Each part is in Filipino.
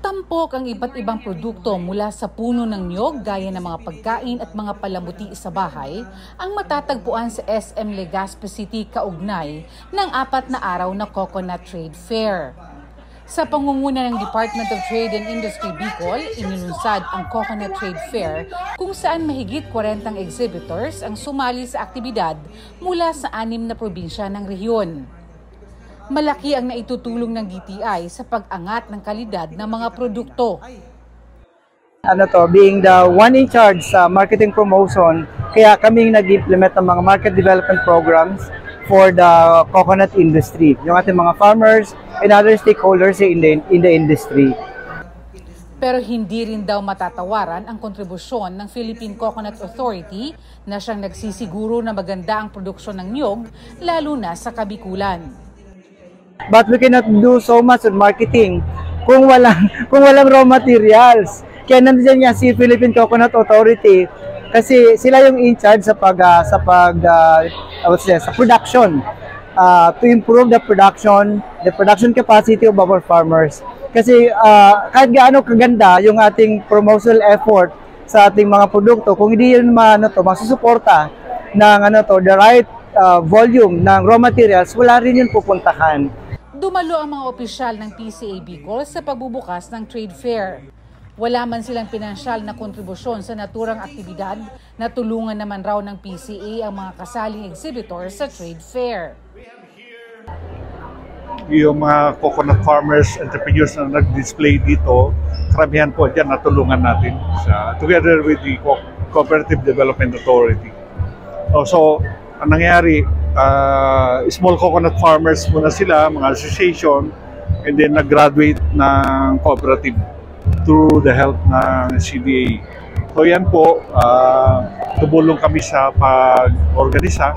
Tampok ang iba't ibang produkto mula sa puno ng niyog gaya ng mga pagkain at mga palamuti sa bahay ang matatagpuan sa SM Legazpi City kaugnay ng 4 na araw na Coconut Trade Fair. Sa pangunguna ng Department of Trade and Industry Bicol, inilunsad ang Coconut Trade Fair kung saan mahigit 40 exhibitors ang sumali sa aktibidad mula sa 6 na probinsya ng rehiyon. Malaki ang naitutulong ng DTI sa pag-angat ng kalidad ng mga produkto. Being the one in charge sa marketing promotion, kaya kaming nag-implement ng mga market development programs for the coconut industry, yung ating mga farmers and other stakeholders in the industry. Pero hindi rin daw matatawaran ang kontribusyon ng Philippine Coconut Authority na siyang nagsisiguro na maganda ang produksyon ng niyog, lalo na sa Kabikulan. But we cannot do so much on marketing kung walang raw materials. Kaya nandiyan nga si Philippine Coconut Authority kasi sila yung in charge sa production, to improve the production capacity of our farmers. Kasi kahit gaano kaganda yung ating promotional effort sa ating mga produkto, kung hindi yun masusuporta ng the right volume ng raw materials, wala rin yun pupuntahan. Dumalo ang mga opisyal ng PCA Bicol sa pagbubukas ng trade fair. Wala man silang pinansyal na kontribusyon sa naturang aktibidad na tulungan naman raw ng PCA ang mga kasaling exhibitors sa trade fair. Yung mga coconut farmers, entrepreneurs na nag-display dito, karamihan po dyan natulungan natin together with the Cooperative Development Authority. So, ang nangyari, small coconut farmers muna sila, mga association, and then nag-graduate ng cooperative through the help ng CDA. So yan po, tumulong kami sa pag-organisa.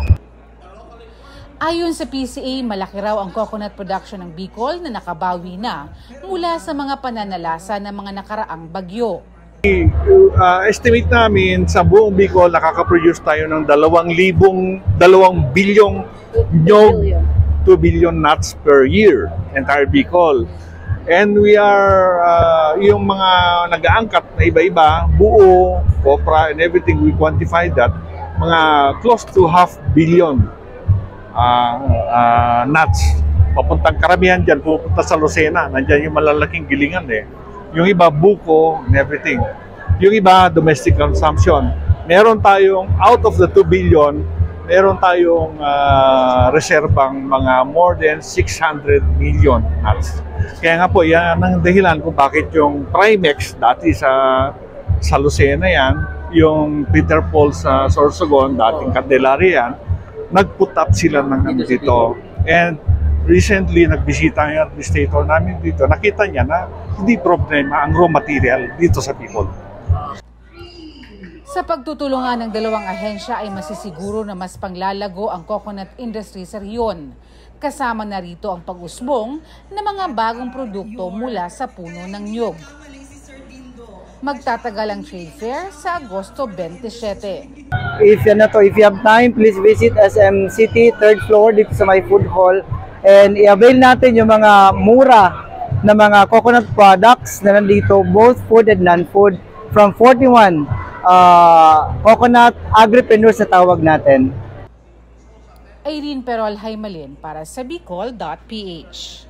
Ayon sa PCA, malaki raw ang coconut production ng Bicol na nakabawi na mula sa mga pananalasa ng mga nakaraang bagyo. Estimate namin sa buong Bicol nakaka-produce tayo ng 2 bilyong nyog, 2 billion nuts per year, entire Bicol. And we are, yung mga nag-aangkat na iba-iba, buo, copra, and everything, we quantify that, mga close to 500 million nuts. Papuntang karamihan dyan, pupunta sa Lucena, nandyan yung malalaking gilingan eh. Yung iba, buko and everything. Yung iba, domestic consumption. Meron tayong, out of the 2 billion, meron tayong reserbang mga more than 600 million nuts. Kaya nga po, yan ang dahilan kung bakit yung Primex dati sa Lucena yan, yung Peter Paul sa Sorsogon, dating Candelaria yan, nag-put up sila ng dito. And recently, nagbisita yung administrator namin dito, nakita niya na hindi problema ang raw material dito sa Bicol. Sa pagtutulungan ng dalawang ahensya ay masisiguro na mas panglalago ang coconut industry sa riyon. Kasama na rito ang pag-usbong ng mga bagong produkto mula sa puno ng niyog. Magtatagal ang trade fair sa Agosto 27. If you have time, please visit SM City, 3rd floor dito sa my food hall. And i-avail natin yung mga mura na mga coconut products na nandito, both food and non-food, from 41 coconut agripreneurs na tawag natin. Irene Perol Haymalin para sa Bicol.ph.